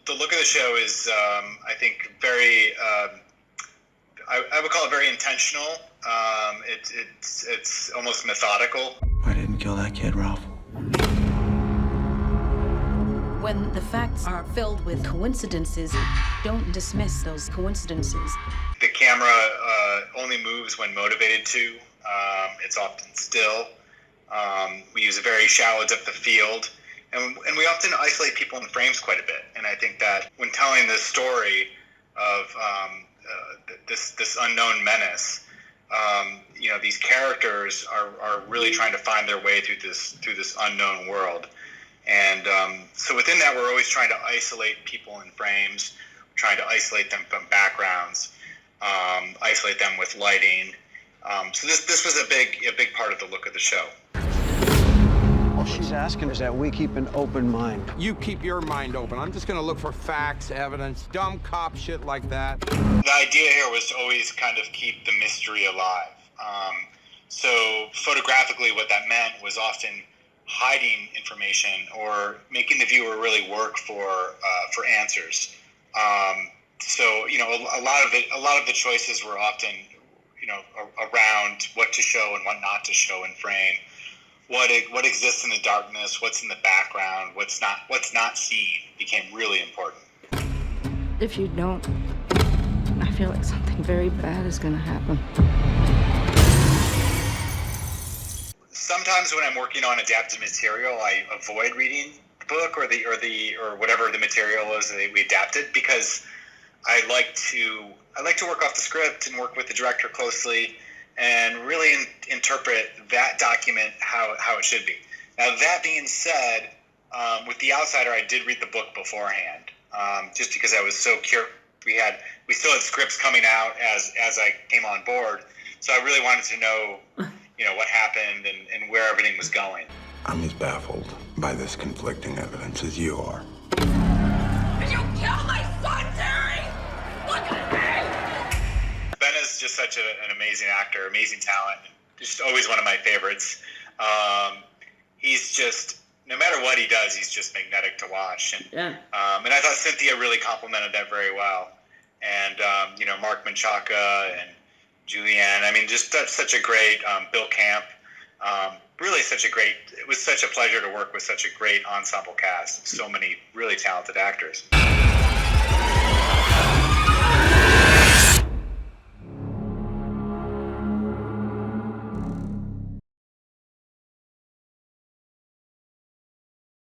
the look of the show is, I think, very, I would call it very intentional. It's almost methodical. I didn't kill that kid, Ralph. When the facts are filled with coincidences, don't dismiss those coincidences. The camera only moves when motivated to. It's often still. We use a very shallow depth of field. And we often isolate people in frames quite a bit. And I think that when telling this story of this unknown menace, these characters are really trying to find their way through this unknown world. And so within that, we're always trying to isolate people in frames, trying to isolate them from backgrounds, isolate them with lighting. So this was a big part of the look of the show. All she's asking is that we keep an open mind. You keep your mind open. I'm just going to look for facts, evidence, dumb cop shit like that. The idea here was to always kind of keep the mystery alive. So photographically, what that meant was often hiding information or making the viewer really work for answers. So a lot of the choices were often around what to show and what not to show in frame. What exists in the darkness, what's in the background, what's not seen became really important. If you don't, I feel like something very bad is going to happen. Sometimes when I'm working on adapted material, I avoid reading the book or whatever the material is that we adapted, because I like to work off the script and work with the director closely and really interpret that document how it should be. Now, that being said, with The Outsider, I did read the book beforehand, just because I was so curious. We still had scripts coming out as I came on board, so I really wanted to know, what happened and where everything was going. I'm as baffled by this conflicting evidence as you are. Did you kill my son, Terry? Look at me! Ben is just such an amazing actor, amazing talent, just always one of my favorites. He's just, no matter what he does, he's just magnetic to watch. And I thought Cynthia really complimented that very well. And, Mark Menchaca and Julianne, I mean, just such a great, Bill Camp, really it was such a pleasure to work with such a great ensemble cast of so many really talented actors.